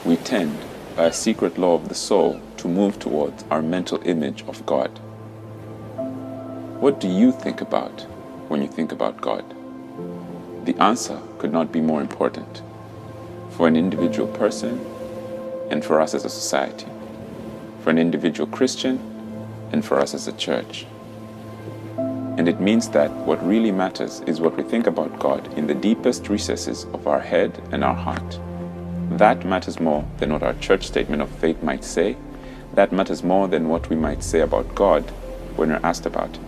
we tend, by a secret law of the soul, to move towards our mental image of God. What do you think about when you think about God? The answer could not be more important for an individual person and for us as a society, for an individual Christian and for us as a church. And it means that what really matters is what we think about God in the deepest recesses of our head and our heart. That matters more than what our church statement of faith might say. That matters more than what we might say about God when we're asked about Him.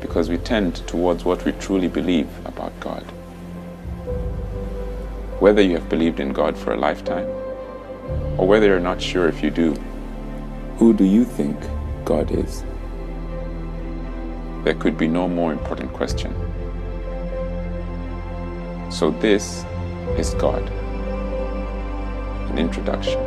Because we tend towards what we truly believe about God. Whether you have believed in God for a lifetime, or whether you're not sure if you do, who do you think God is? There could be no more important question. So this is God. An introduction.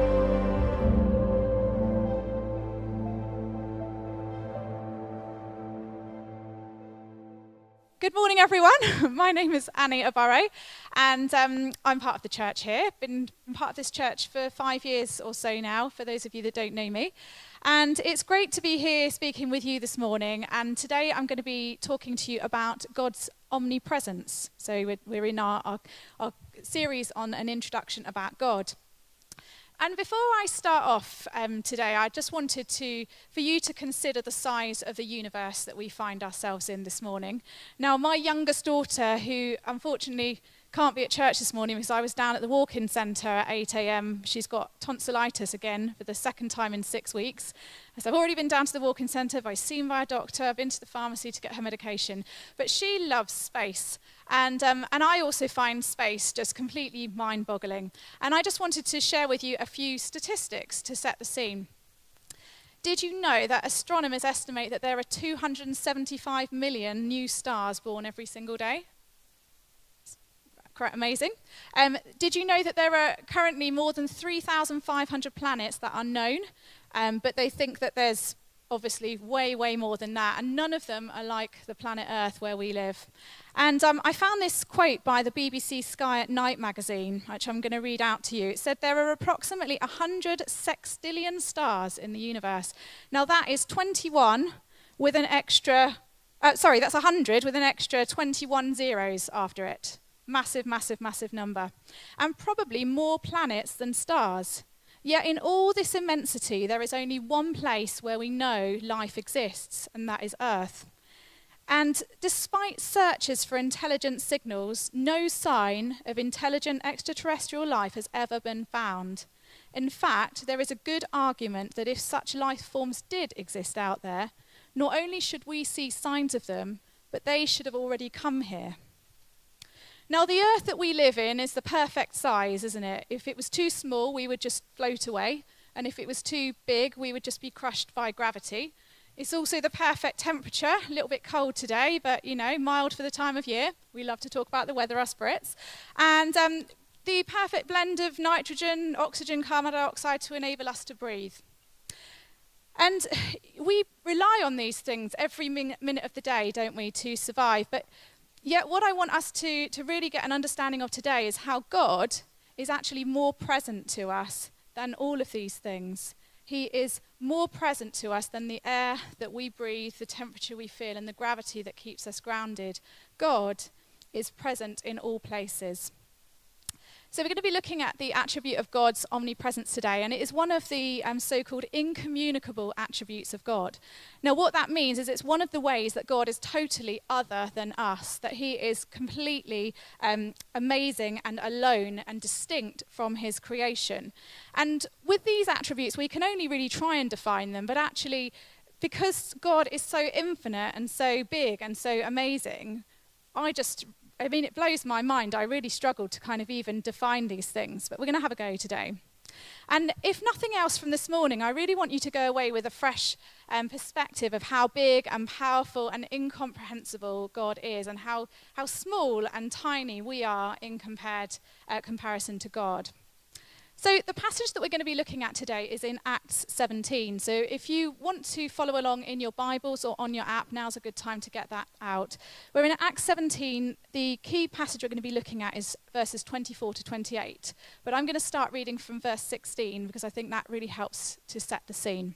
Good morning, everyone. My name is Annie Abarre, and I'm part of the church here. Been part of this church for 5 years or so now, for those of you that don't know me. And it's great to be here speaking with you this morning. And today I'm going to be talking to you about God's omnipresence. So we're in our series on an introduction about God. And before I start off today, I just wanted for you to consider the size of the universe that we find ourselves in this morning. Now, my youngest daughter, who unfortunately can't be at church this morning because I was down at the walk-in centre at 8 a.m. She's got tonsillitis again for the second time in 6 weeks. So I've already been down to the walk-in centre, I've seen by a doctor, I've been to the pharmacy to get her medication. But she loves space. And I also find space just completely mind-boggling. And I just wanted to share with you a few statistics to set the scene. Did you know that astronomers estimate that there are 275 million new stars born every single day? Quite amazing. Did you know that there are currently more than 3,500 planets that are known, but they think that there's obviously way, way more than that, and none of them are like the planet Earth where we live. And I found this quote by the BBC Sky at Night magazine, which I'm going to read out to you. It said there are approximately 100 sextillion stars in the universe. Now that is 21 with an extra, that's 100 with an extra 21 zeros after it. Massive, massive, massive number. And probably more planets than stars. Yet in all this immensity, there is only one place where we know life exists, and that is Earth. And despite searches for intelligent signals, no sign of intelligent extraterrestrial life has ever been found. In fact, there is a good argument that if such life forms did exist out there, not only should we see signs of them, but they should have already come here. Now, the Earth that we live in is the perfect size, isn't it? If it was too small, we would just float away. And if it was too big, we would just be crushed by gravity. It's also the perfect temperature, a little bit cold today, but, mild for the time of year. We love to talk about the weather, us Brits. And the perfect blend of nitrogen, oxygen, carbon dioxide to enable us to breathe. And we rely on these things every minute of the day, don't we, to survive. But yet what I want us to really get an understanding of today is how God is actually more present to us than all of these things. He is more present to us than the air that we breathe, the temperature we feel, and the gravity that keeps us grounded. God is present in all places. So we're going to be looking at the attribute of God's omnipresence today, and it is one of the so-called incommunicable attributes of God. Now what that means is it's one of the ways that God is totally other than us, that he is completely amazing and alone and distinct from his creation. And with these attributes, we can only really try and define them, but actually, because God is so infinite and so big and so amazing, it blows my mind. I really struggled to kind of even define these things, but we're going to have a go today. And if nothing else from this morning, I really want you to go away with a fresh perspective of how big and powerful and incomprehensible God is, and how small and tiny we are in comparison to God. So the passage that we're going to be looking at today is in Acts 17. So if you want to follow along in your Bibles or on your app, now's a good time to get that out. We're in Acts 17. The key passage we're going to be looking at is verses 24 to 28. But I'm going to start reading from verse 16 because I think that really helps to set the scene.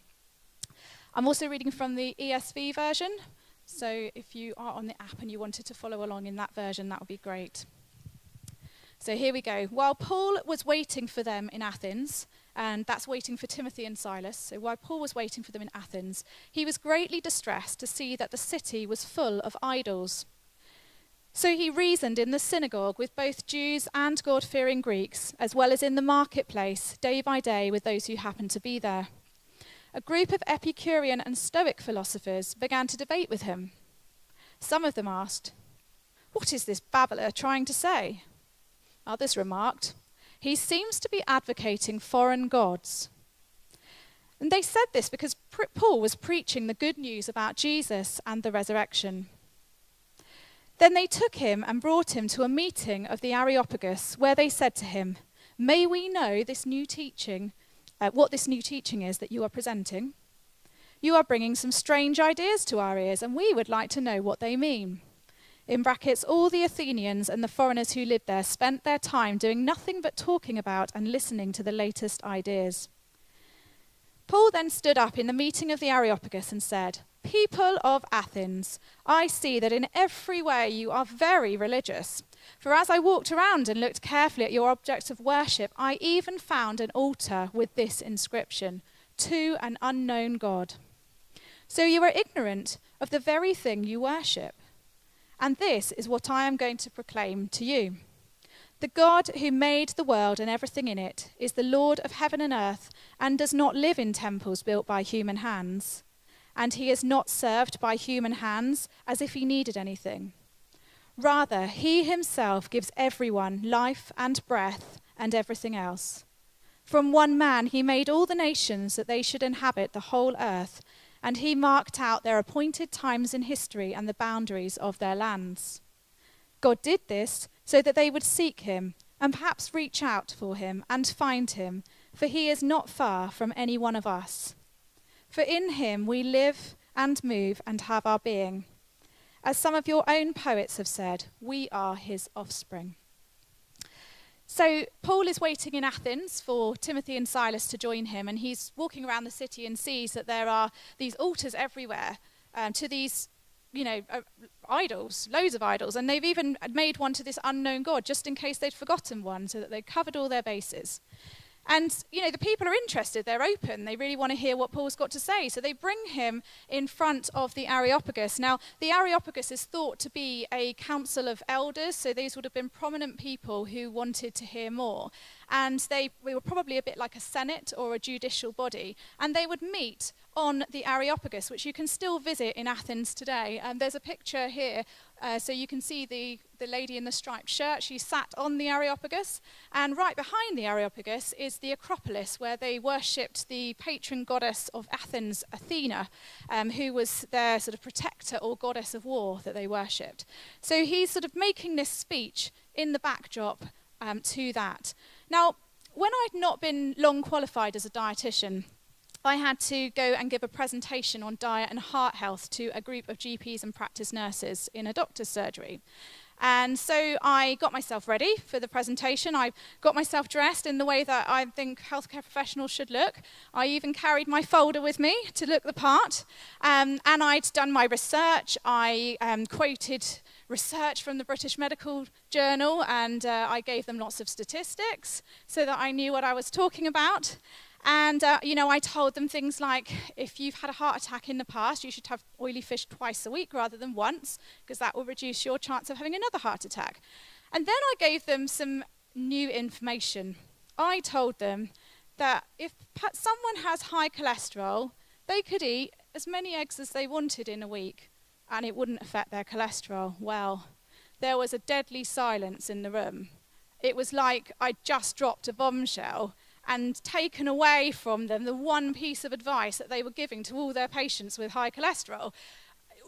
I'm also reading from the ESV version. So if you are on the app and you wanted to follow along in that version, that would be great. So here we go. While Paul was waiting for them in Athens, and that's waiting for Timothy and Silas, so while Paul was waiting for them in Athens, he was greatly distressed to see that the city was full of idols. So he reasoned in the synagogue with both Jews and God-fearing Greeks, as well as in the marketplace, day by day with those who happened to be there. A group of Epicurean and Stoic philosophers began to debate with him. Some of them asked, "What is this babbler trying to say?" Others remarked, "He seems to be advocating foreign gods." And they said this because Paul was preaching the good news about Jesus and the resurrection. Then they took him and brought him to a meeting of the Areopagus, where they said to him, "May we know this new teaching, what this new teaching is that you are presenting? You are bringing some strange ideas to our ears, and we would like to know what they mean." In brackets, all the Athenians and the foreigners who lived there spent their time doing nothing but talking about and listening to the latest ideas. Paul then stood up in the meeting of the Areopagus and said, "People of Athens, I see that in every way you are very religious. For as I walked around and looked carefully at your objects of worship, I even found an altar with this inscription, 'To an unknown God.' So you are ignorant of the very thing you worship. And this is what I am going to proclaim to you. The God who made the world and everything in it is the Lord of heaven and earth and does not live in temples built by human hands. And he is not served by human hands as if he needed anything. Rather, he himself gives everyone life and breath and everything else. From one man he made all the nations that they should inhabit the whole earth, and he marked out their appointed times in history and the boundaries of their lands. God did this so that they would seek him and perhaps reach out for him and find him, for he is not far from any one of us. For in him we live and move and have our being. As some of your own poets have said, we are his offspring." So Paul is waiting in Athens for Timothy and Silas to join him, and he's walking around the city and sees that there are these altars everywhere to these, idols, loads of idols, and they've even made one to this unknown God just in case they'd forgotten one, so that they covered all their bases. And, the people are interested, they're open, they really want to hear what Paul's got to say. So they bring him in front of the Areopagus. Now, the Areopagus is thought to be a council of elders, so these would have been prominent people who wanted to hear more. And they were probably a bit like a senate or a judicial body. And they would meet on the Areopagus, which you can still visit in Athens today. And there's a picture here, so you can see the lady in the striped shirt. She sat on the Areopagus, and right behind the Areopagus is the Acropolis, where they worshipped the patron goddess of Athens, Athena, who was their sort of protector or goddess of war that they worshipped. So he's sort of making this speech in the backdrop to that. Now, when I'd not been long qualified as a dietitian, I had to go and give a presentation on diet and heart health to a group of GPs and practice nurses in a doctor's surgery. And so I got myself ready for the presentation. I got myself dressed in the way that I think healthcare professionals should look. I even carried my folder with me to look the part. And I'd done my research. I quoted research from the British Medical Journal, and I gave them lots of statistics so that I knew what I was talking about. And, I told them things like, if you've had a heart attack in the past, you should have oily fish twice a week rather than once, because that will reduce your chance of having another heart attack. And then I gave them some new information. I told them that if someone has high cholesterol, they could eat as many eggs as they wanted in a week, and it wouldn't affect their cholesterol. Well, there was a deadly silence in the room. It was like I'd just dropped a bombshell and taken away from them the one piece of advice that they were giving to all their patients with high cholesterol.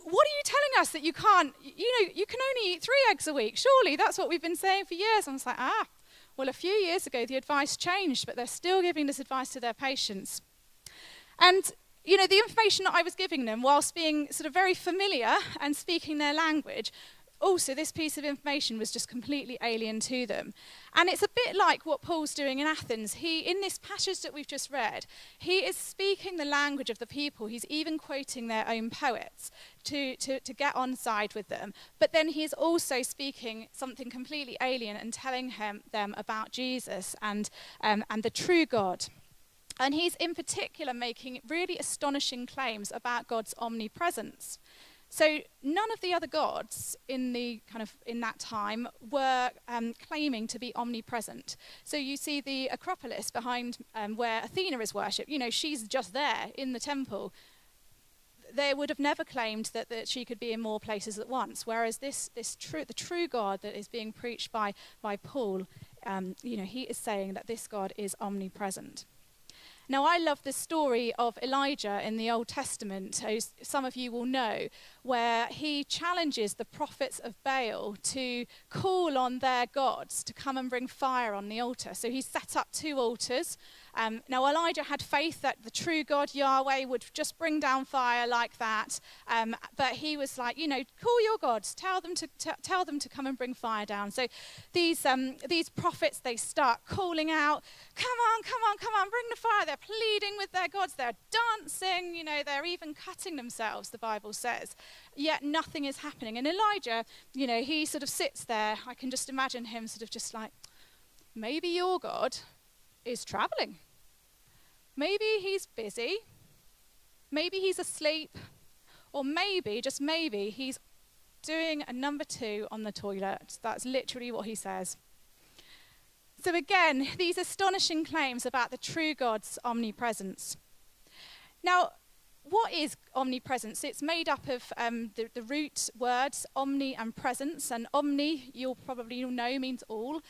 What are you telling us that you can't, you can only eat 3 eggs a week? Surely that's what we've been saying for years. I was like, Well, a few years ago, the advice changed, but they're still giving this advice to their patients. And, you know, the information that I was giving them, whilst being sort of very familiar and speaking their language, also this piece of information was just completely alien to them. And it's a bit like what Paul's doing in Athens. In this passage that we've just read, he is speaking the language of the people. He's even quoting their own poets to get on side with them. But then he is also speaking something completely alien and telling them about Jesus and the true God. And he's in particular making really astonishing claims about God's omnipresence. So none of the other gods in that time were claiming to be omnipresent. So you see the Acropolis behind where Athena is worshipped. You know, she's just there in the temple. They would have never claimed that she could be in more places at once. Whereas the true God that is being preached by Paul, he is saying that this God is omnipresent. Now, I love the story of Elijah in the Old Testament, as some of you will know, where he challenges the prophets of Baal to call on their gods to come and bring fire on the altar. So he set up 2 altars. Now, Elijah had faith that the true God, Yahweh, would just bring down fire like that. But he was like, call your gods, tell them to come and bring fire down. So these prophets, they start calling out, come on, bring the fire. They're pleading with their gods. They're dancing, they're even cutting themselves, the Bible says. Yet nothing is happening. And Elijah, he sort of sits there. I can just imagine him sort of just like, maybe your God is traveling. Maybe he's busy. Maybe he's asleep. Or maybe, just maybe, he's doing a number 2 on the toilet. That's literally what he says. So again, these astonishing claims about the true God's omnipresence. Now, what is omnipresence? It's made up of the root words omni and presence. And omni, you'll know, means all.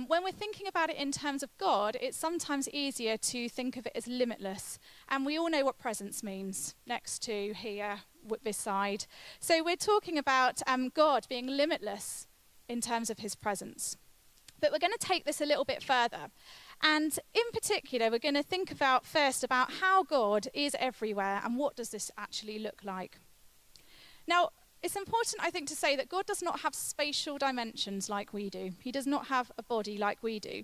When we're thinking about it in terms of God, it's sometimes easier to think of it as limitless. And we all know what presence means, next to, here, this side. So we're talking about God being limitless in terms of his presence. But we're going to take this a little bit further. And in particular, we're going to think first about how God is everywhere and what does this actually look like. Now, it's important, I think, to say that God does not have spatial dimensions like we do. He does not have a body like we do.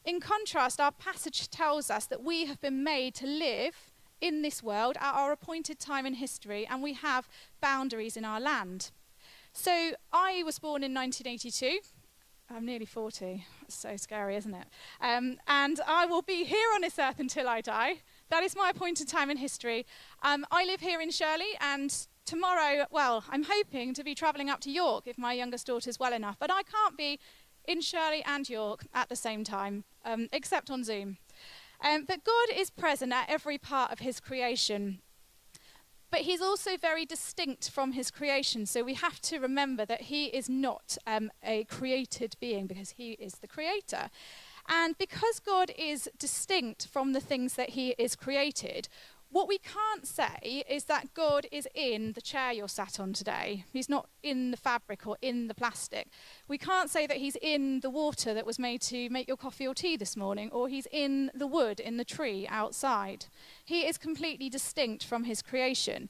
In contrast, our passage tells us that we have been made to live in this world at our appointed time in history, and we have boundaries in our land. So I was born in 1982. I'm nearly 40. That's so scary, isn't it? And I will be here on this earth until I die. That is my appointed time in history. I live here in Shirley, and tomorrow, well, I'm hoping to be travelling up to York if my youngest daughter's well enough. But I can't be in Shirley and York at the same time, except on Zoom. But God is present at every part of his creation. But he's also very distinct from his creation. So we have to remember that he is not a created being because he is the creator. And because God is distinct from the things that he is created, what we can't say is that God is in the chair you're sat on today. He's not in the fabric or in the plastic. We can't say that he's in the water that was made to make your coffee or tea this morning, or he's in the wood in the tree outside. He is completely distinct from his creation.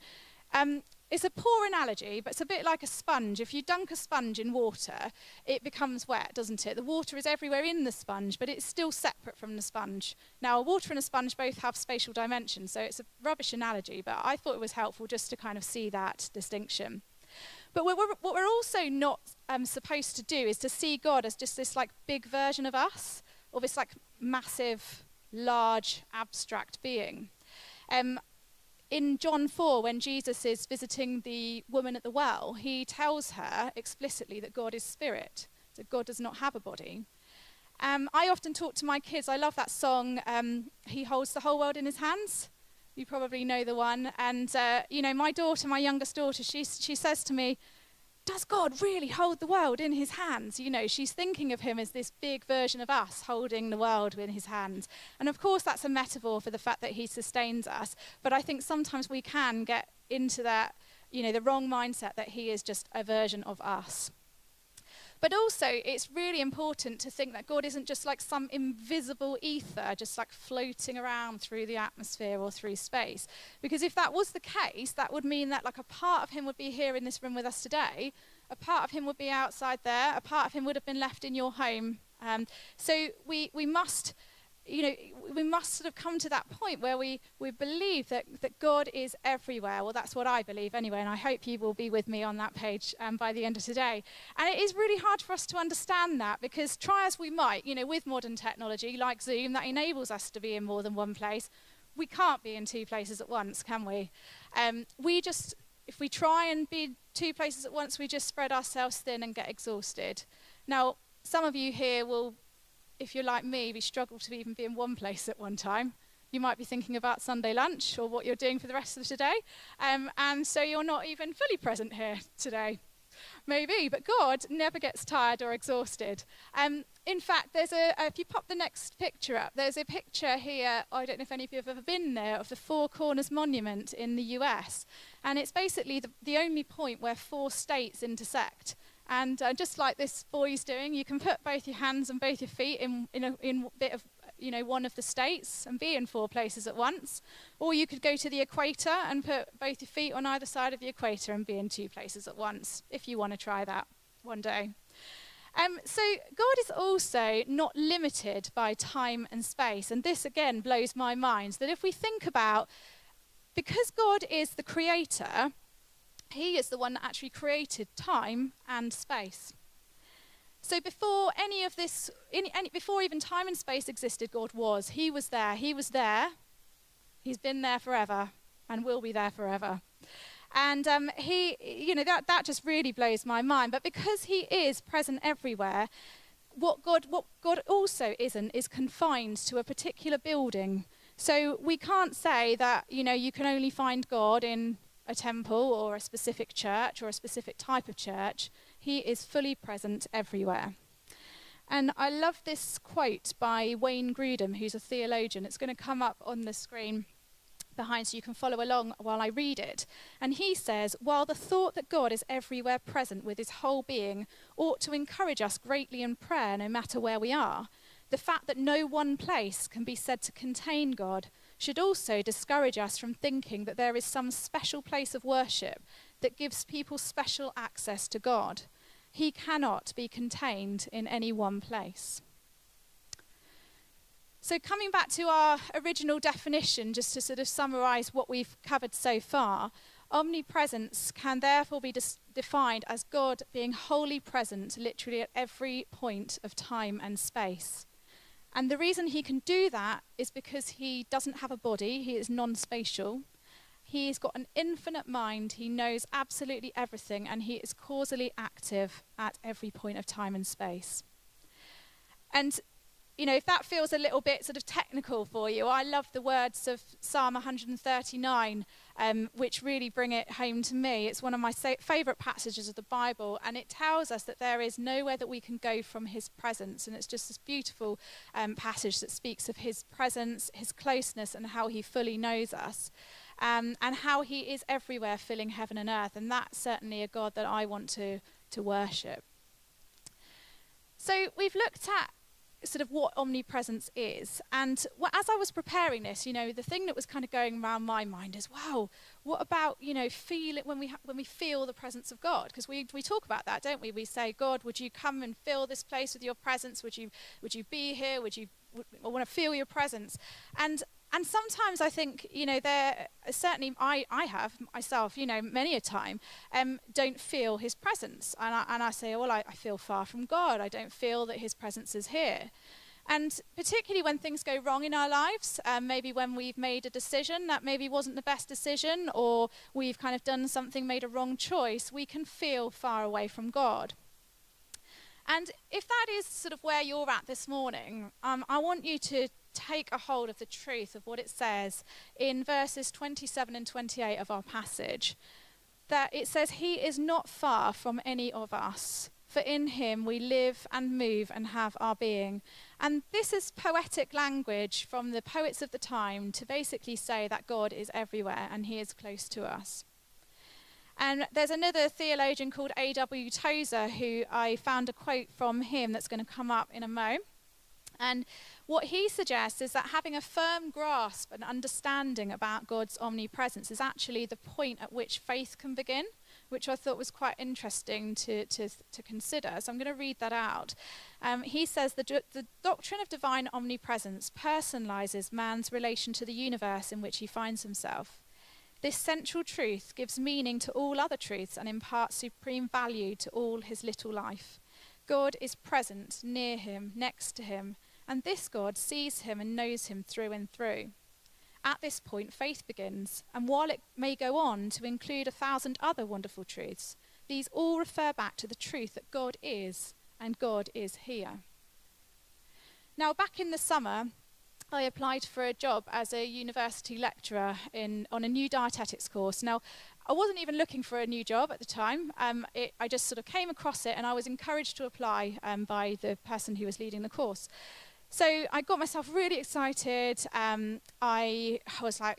It's a poor analogy, but it's a bit like a sponge. If you dunk a sponge in water, it becomes wet, doesn't it? The water is everywhere in the sponge, but it's still separate from the sponge. Now, water and a sponge both have spatial dimensions, so it's a rubbish analogy, but I thought it was helpful just to kind of see that distinction. But what we're also not supposed to do is to see God as just this like big version of us, or this like massive, large, abstract being. In John 4, when Jesus is visiting the woman at the well, he tells her explicitly that God is spirit, that God does not have a body. I often talk to my kids. I love that song, He Holds the Whole World in His Hands. You probably know the one. And, my daughter, my youngest daughter, she says to me, does God really hold the world in his hands? She's thinking of him as this big version of us holding the world in his hands. And of course, that's a metaphor for the fact that he sustains us. But I think sometimes we can get into that, the wrong mindset that he is just a version of us. But also, it's really important to think that God isn't just like some invisible ether, just like floating around through the atmosphere or through space. Because if that was the case, that would mean that like a part of him would be here in this room with us today, a part of him would be outside there, a part of him would have been left in your home. So we must, we must sort of come to that point where we believe that God is everywhere. Well, that's what I believe anyway, and I hope you will be with me on that page by the end of today. And it is really hard for us to understand that, because try as we might, with modern technology like Zoom that enables us to be in more than one place, we can't be in two places at once, can we? If we try and be two places at once, we just spread ourselves thin and get exhausted. Now, some of you here will, if you're like me, we struggle to even be in one place at one time. You might be thinking about Sunday lunch or what you're doing for the rest of today, and so you're not even fully present here today. Maybe, but God never gets tired or exhausted. In fact, if you pop the next picture up, there's a picture here, I don't know if any of you have ever been there, of the Four Corners Monument in the US. And it's basically the only point where 4 states intersect. And just like this boy's doing, you can put both your hands and both your feet in a bit of one of the states and be in 4 places at once. Or you could go to the equator and put both your feet on either side of the equator and be in 2 places at once, if you want to try that one day. So God is also not limited by time and space. And this, again, blows my mind, that if we think about, because God is the creator, he is the one that actually created time and space. So before any of this, before even time and space existed, God was. He was there. He was there. He's been there forever and will be there forever. And that just really blows my mind. But because he is present everywhere, what God also isn't is confined to a particular building. So we can't say that, you can only find God in a temple or a specific church or a specific type of church. He is fully present everywhere. And I love this quote by Wayne Grudem, who's a theologian. It's going to come up on the screen behind so you can follow along while I read it. And he says, while the thought that God is everywhere present with his whole being ought to encourage us greatly in prayer no matter where we are, the fact that no one place can be said to contain God should also discourage us from thinking that there is some special place of worship that gives people special access to God. He cannot be contained in any one place. So coming back to our original definition, just to sort of summarize what we've covered so far, omnipresence can therefore be defined as God being wholly present literally at every point of time and space. And the reason he can do that is because he doesn't have a body, he is non-spatial. He's got an infinite mind, he knows absolutely everything, and he is causally active at every point of time and space. And, if that feels a little bit sort of technical for you, I love the words of Psalm 139, which really bring it home to me. It's one of my favourite passages of the Bible, and it tells us that there is nowhere that we can go from his presence. And it's just this beautiful passage that speaks of his presence, his closeness, and how he fully knows us. And how he is everywhere, filling heaven and earth. And that's certainly a God that I want to worship. So we've looked at sort of what omnipresence is. And as I was preparing this, the thing that was kind of going around my mind is, wow, what about, feel it when we feel the presence of God? Because we talk about that, don't we? We say, God, would you come and fill this place with your presence? Would you be here? I want to feel your presence. And sometimes I think, there certainly I have myself, many a time, don't feel his presence. And I say, well, I feel far from God. I don't feel that his presence is here. And particularly when things go wrong in our lives, maybe when we've made a decision that maybe wasn't the best decision, or we've kind of done something, made a wrong choice, we can feel far away from God. And if that is sort of where you're at this morning, I want you to take a hold of the truth of what it says in verses 27 and 28 of our passage. That it says, he is not far from any of us, for in him we live and move and have our being. And this is poetic language from the poets of the time to basically say that God is everywhere and he is close to us. And there's another theologian called A.W. Tozer who I found a quote from him that's going to come up in a mo. And what he suggests is that having a firm grasp and understanding about God's omnipresence is actually the point at which faith can begin, which I thought was quite interesting to consider. So I'm going to read that out. He says, the doctrine of divine omnipresence personalizes man's relation to the universe in which he finds himself. This central truth gives meaning to all other truths and imparts supreme value to all his little life. God is present, near him, next to him, and this God sees him and knows him through and through. At this point, faith begins, and while it may go on to include 1,000 other wonderful truths, these all refer back to the truth that God is, and God is here. Now, back in the summer, I applied for a job as a university lecturer on a new dietetics course. Now, I wasn't even looking for a new job at the time. I just sort of came across it, and I was encouraged to apply by the person who was leading the course. So I got myself really excited. I was like,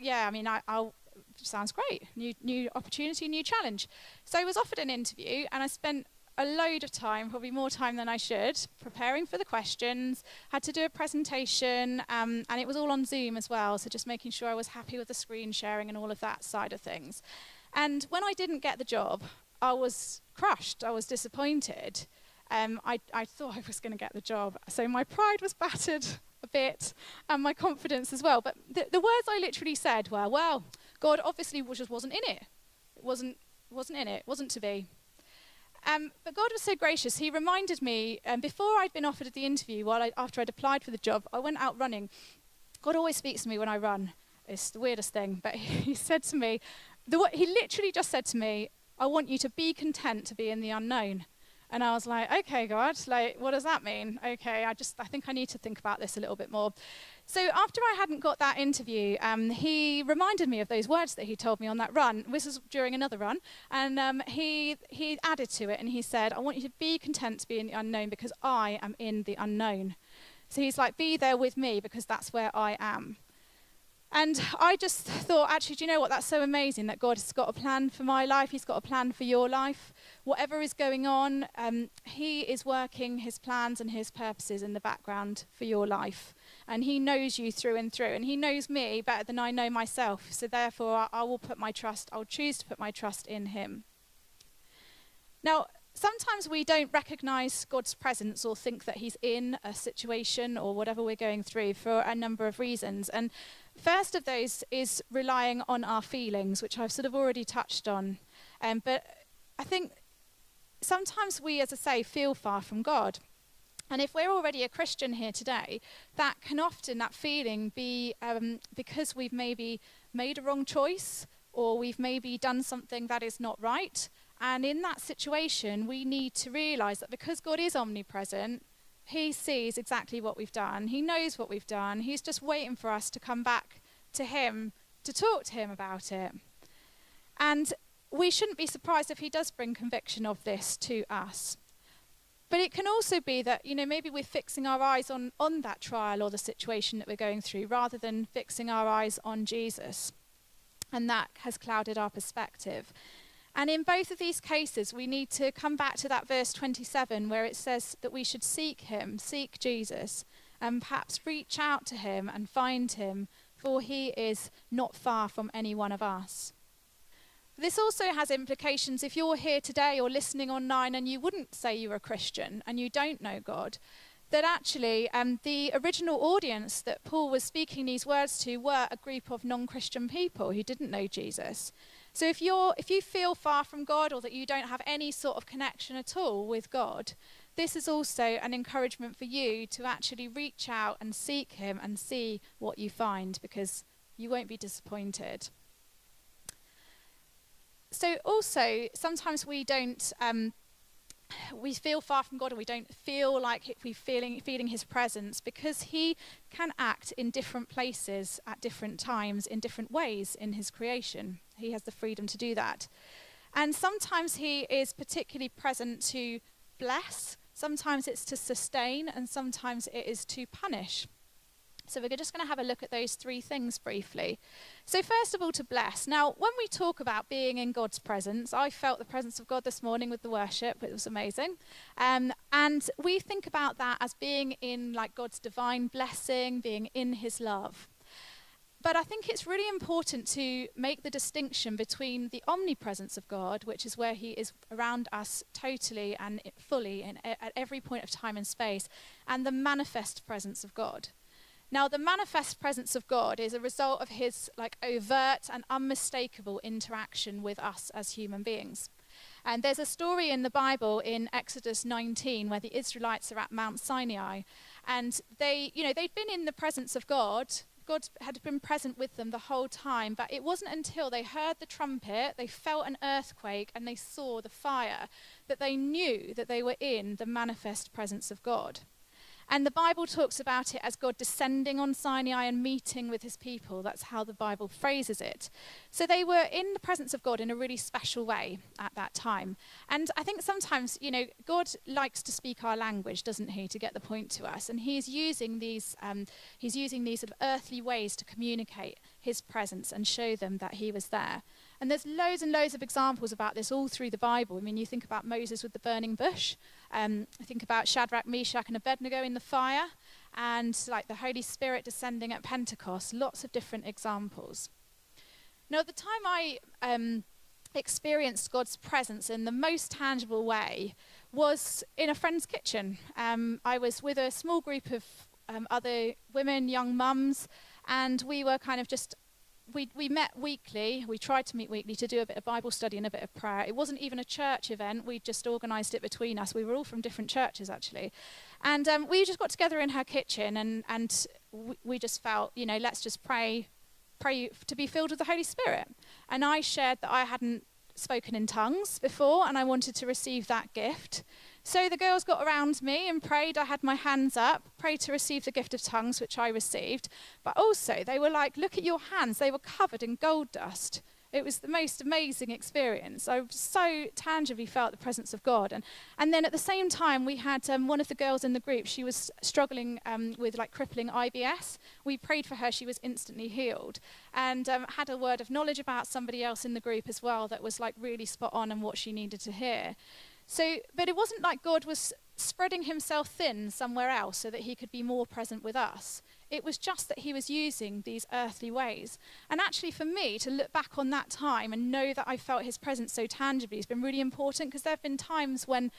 I'll sounds great. New opportunity, new challenge. So I was offered an interview, and I spent a load of time, probably more time than I should, preparing for the questions, had to do a presentation, and it was all on Zoom as well, so just making sure I was happy with the screen sharing and all of that side of things. And when I didn't get the job, I was crushed, I was disappointed. I thought I was going to get the job, so my pride was battered a bit, and my confidence as well. But the words I literally said were, well, God obviously just wasn't in it. It wasn't in it, wasn't to be. But God was so gracious. He reminded me, before I'd been offered the interview, after I'd applied for the job, I went out running. God always speaks to me when I run. It's the weirdest thing. But he said to me, he literally just said to me, I want you to be content to be in the unknown. And I was like, okay, God, what does that mean? Okay, I think I need to think about this a little bit more. So after I hadn't got that interview, he reminded me of those words that he told me on that run. This was during another run. And he added to it, and he said, I want you to be content to be in the unknown because I am in the unknown. So he's like, be there with me because that's where I am. And I just thought, actually, do you know what? That's so amazing that God has got a plan for my life. He's got a plan for your life. Whatever is going on, he is working his plans and his purposes in the background for your life. And he knows you through and through. And he knows me better than I know myself. So therefore, I'll choose to put my trust in him. Now, sometimes we don't recognize God's presence or think that he's in a situation or whatever we're going through for a number of reasons. And first of those is relying on our feelings, which I've sort of already touched on. But I think sometimes we, as I say, feel far from God. And if we're already a Christian here today, that feeling be because we've maybe made a wrong choice or we've maybe done something that is not right. And in that situation, we need to realize that because God is omnipresent, he sees exactly what we've done. He knows what we've done. He's just waiting for us to come back to him, to talk to him about it. And we shouldn't be surprised if he does bring conviction of this to us. But it can also be that, maybe we're fixing our eyes on that trial or the situation that we're going through rather than fixing our eyes on Jesus. And that has clouded our perspective. And in both of these cases, we need to come back to that verse 27 where it says that we should seek him, seek Jesus, and perhaps reach out to him and find him, for he is not far from any one of us. This also has implications if you're here today or listening online and you wouldn't say you're a Christian and you don't know God, that actually the original audience that Paul was speaking these words to were a group of non-Christian people who didn't know Jesus. So if you feel far from God or that you don't have any sort of connection at all with God, this is also an encouragement for you to actually reach out and seek him and see what you find, because you won't be disappointed. So also, sometimes we feel far from God and we don't feel like we're feeling his presence because he can act in different places at different times in different ways in his creation. He has the freedom to do that. And sometimes he is particularly present to bless, sometimes it's to sustain, and sometimes it is to punish. So we're just going to have a look at those three things briefly. So first of all, to bless. Now, when we talk about being in God's presence, I felt the presence of God this morning with the worship. It was amazing. And we think about that as being in like God's divine blessing, being in his love. But I think it's really important to make the distinction between the omnipresence of God, which is where he is around us totally and fully at every point of time and space, and the manifest presence of God. Now, the manifest presence of God is a result of his like overt and unmistakable interaction with us as human beings. And there's a story in the Bible in Exodus 19 where the Israelites are at Mount Sinai, and they'd been in the presence of God. God had been present with them the whole time, but it wasn't until they heard the trumpet, they felt an earthquake, and they saw the fire that they knew that they were in the manifest presence of God. And the Bible talks about it as God descending on Sinai and meeting with his people. That's how the Bible phrases it. So they were in the presence of God in a really special way at that time. And I think sometimes, God likes to speak our language, doesn't he, to get the point to us. And he's using these sort of earthly ways to communicate his presence and show them that he was there. And there's loads and loads of examples about this all through the Bible. I mean, you think about Moses with the burning bush. I think about Shadrach, Meshach, and Abednego in the fire. And like the Holy Spirit descending at Pentecost. Lots of different examples. Now, at the time I experienced God's presence in the most tangible way was in a friend's kitchen. I was with a small group of other women, young mums, and we were kind of just... We met weekly. We tried to meet weekly to do a bit of Bible study and a bit of prayer. It wasn't even a church event. We just organised it between us. We were all from different churches, actually. And we just got together in her kitchen and we just felt, let's just pray to be filled with the Holy Spirit. And I shared that I hadn't spoken in tongues before and I wanted to receive that gift. So the girls got around me and prayed. I had my hands up, prayed to receive the gift of tongues, which I received. But also they were like, look at your hands. They were covered in gold dust. It was the most amazing experience. I so tangibly felt the presence of God. And then at the same time, we had one of the girls in the group. She was struggling with like crippling IBS. We prayed for her. She was instantly healed. And had a word of knowledge about somebody else in the group as well that was like really spot on and what she needed to hear. So, but it wasn't like God was spreading himself thin somewhere else so that he could be more present with us. It was just that he was using these earthly ways. And actually for me to look back on that time and know that I felt his presence so tangibly has been really important, because there have been times when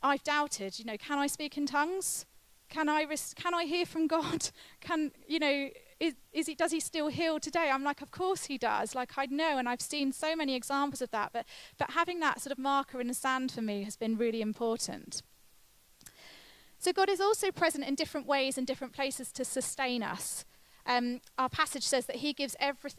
I've doubted, can I speak in tongues? Can I hear from God? Does he still heal today? I'm like, of course he does. Like, I know, and I've seen so many examples of that. But having that sort of marker in the sand for me has been really important. So God is also present in different ways and different places to sustain us. Our passage says that he gives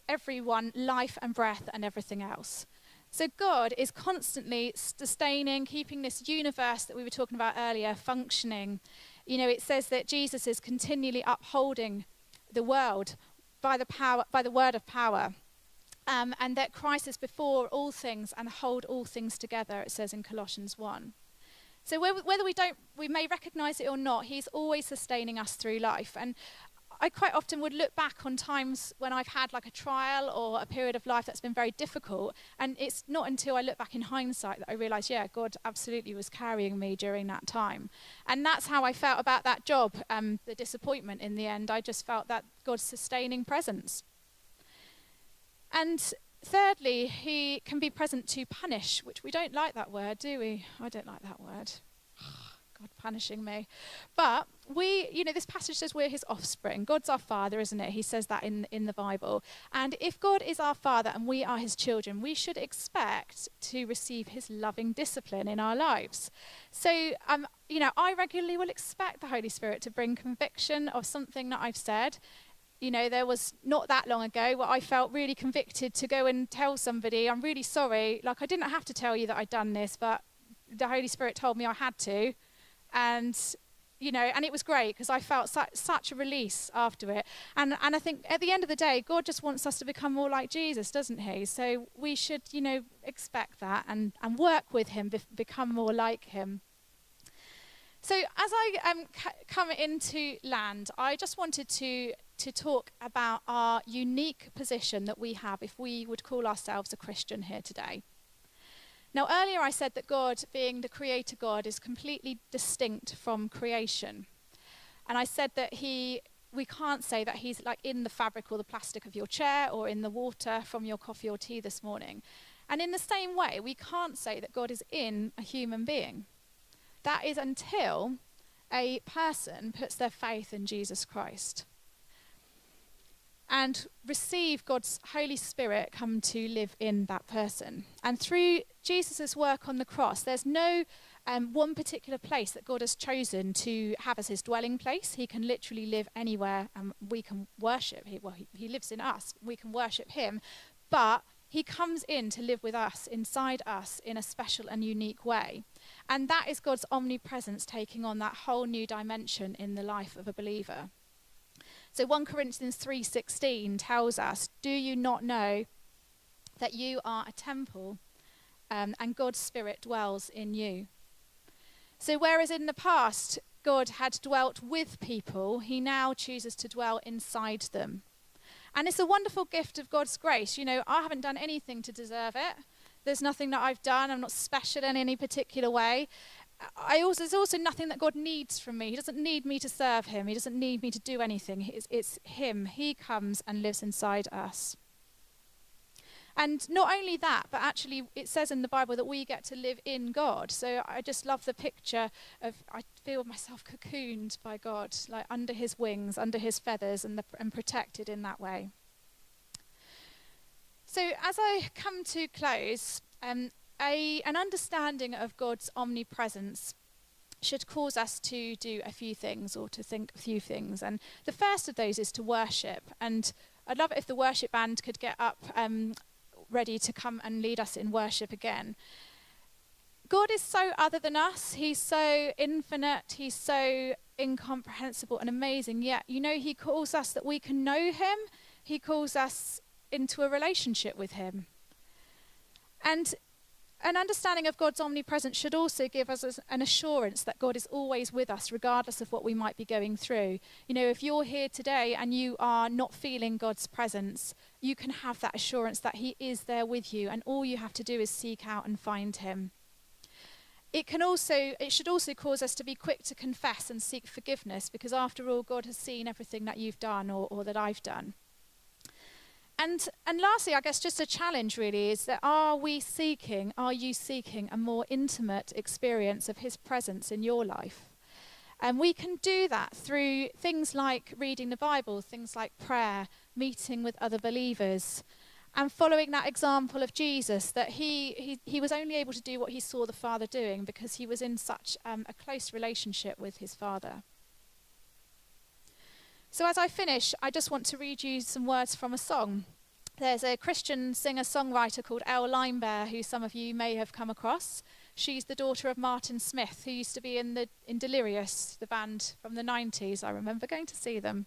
everyone life and breath and everything else. So God is constantly sustaining, keeping this universe that we were talking about earlier functioning. It says that Jesus is continually upholding the world by the word of power, and that Christ is before all things and hold all things together, it says in Colossians 1. So whether we may recognize it or not, he's always sustaining us through life. And I quite often would look back on times when I've had like a trial or a period of life that's been very difficult, and it's not until I look back in hindsight that I realise, God absolutely was carrying me during that time. And that's how I felt about that job, the disappointment in the end. I just felt that God's sustaining presence. And thirdly, he can be present to punish, which we don't like that word, do we? I don't like that word. God punishing me. But this passage says we're his offspring. God's our father, isn't it? He says that in the Bible. And if God is our father and we are his children, we should expect to receive his loving discipline in our lives. So, I regularly will expect the Holy Spirit to bring conviction of something that I've said. There was not that long ago where I felt really convicted to go and tell somebody, I'm really sorry. Like, I didn't have to tell you that I'd done this, but the Holy Spirit told me I had to. And it was great because I felt such a release after it. And I think at the end of the day, God just wants us to become more like Jesus, doesn't he? So we should, expect that and work with him, become more like him. So as I come into land, I just wanted to talk about our unique position that we have if we would call ourselves a Christian here today. Now, earlier I said that God, being the creator God, is completely distinct from creation. And I said that we can't say that he's like in the fabric or the plastic of your chair or in the water from your coffee or tea this morning. And in the same way, we can't say that God is in a human being. That is until a person puts their faith in Jesus Christ and receive God's Holy Spirit come to live in that person. And through Jesus' work on the cross, there's no one particular place that God has chosen to have as his dwelling place. He can literally live anywhere and we can worship. He lives in us. We can worship him. But he comes in to live with us, inside us, in a special and unique way. And that is God's omnipresence taking on that whole new dimension in the life of a believer. So 1 Corinthians 3:16 tells us, do you not know that you are a temple and God's Spirit dwells in you? So whereas in the past God had dwelt with people, he now chooses to dwell inside them. And it's a wonderful gift of God's grace. You know, I haven't done anything to deserve it. There's nothing that I've done. I'm not special in any particular way. There's also nothing that God needs from me. He doesn't need me to serve him. He doesn't need me to do anything. It's him. He comes and lives inside us. And not only that, but actually it says in the Bible that we get to live in God. So I just love the picture of, I feel myself cocooned by God, like under his wings, under his feathers, and protected in that way. So as I come to close, an understanding of God's omnipresence should cause us to do a few things, or to think a few things. And the first of those is to worship. And I'd love it if the worship band could get up ready to come and lead us in worship again. God is so other than us. He's so infinite. He's so incomprehensible and amazing. Yet, you know, he calls us that we can know him. He calls us into a relationship with him. And an understanding of God's omnipresence should also give us an assurance that God is always with us, regardless of what we might be going through. You know, if you're here today and you are not feeling God's presence, you can have that assurance that he is there with you, and all you have to do is seek out and find him. It should also cause us to be quick to confess and seek forgiveness, because after all, God has seen everything that you've done or that I've done. And lastly, I guess just a challenge really is that are you seeking a more intimate experience of his presence in your life? And we can do that through things like reading the Bible, things like prayer, meeting with other believers, and following that example of Jesus, that he was only able to do what he saw the Father doing because he was in such a close relationship with his Father. So as I finish, I just want to read you some words from a song. There's a Christian singer-songwriter called Elle Limebear, who some of you may have come across. She's the daughter of Martin Smith, who used to be in Delirious, the band from the 90s. I remember going to see them.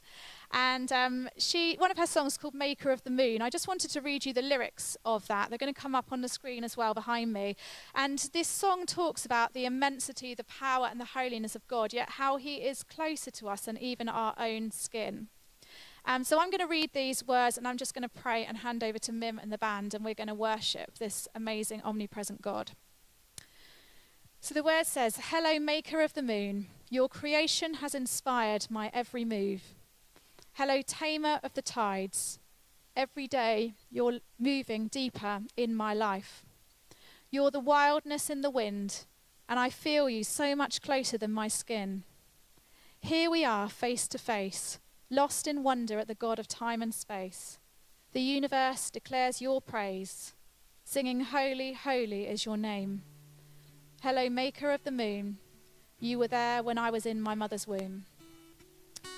And one of her songs called Maker of the Moon. I just wanted to read you the lyrics of that. They're going to come up on the screen as well behind me. And this song talks about the immensity, the power and the holiness of God, yet how he is closer to us than even our own skin. So I'm going to read these words, and I'm just going to pray and hand over to Mim and the band, and we're going to worship this amazing omnipresent God. So the word says, "Hello, maker of the moon. Your creation has inspired my every move. Hello, tamer of the tides. Every day you're moving deeper in my life. You're the wildness in the wind, and I feel you so much closer than my skin. Here we are, face to face, lost in wonder at the God of time and space. The universe declares your praise, singing, holy, holy is your name. Hello, maker of the moon. You were there when I was in my mother's womb." Do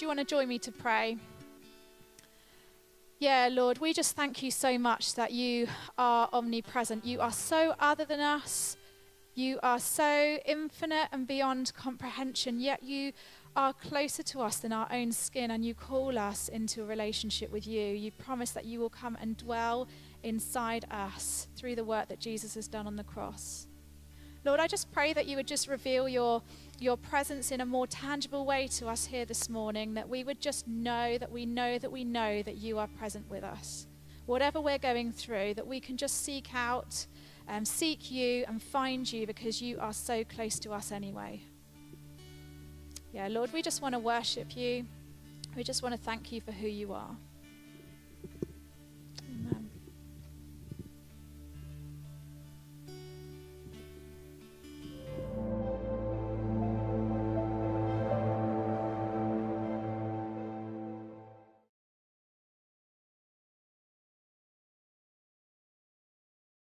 you want to join me to pray? Yeah, Lord, we just thank you so much that you are omnipresent. You are so other than us. You are so infinite and beyond comprehension, yet you are closer to us than our own skin, and you call us into a relationship with you. You promise that you will come and dwell inside us through the work that Jesus has done on the cross. Lord, I just pray that you would just reveal your presence in a more tangible way to us here this morning, that we would just know that we know that we know that you are present with us. Whatever we're going through, that we can just seek out, seek you and find you, because you are so close to us anyway. Yeah, Lord, we just want to worship you. We just want to thank you for who you are.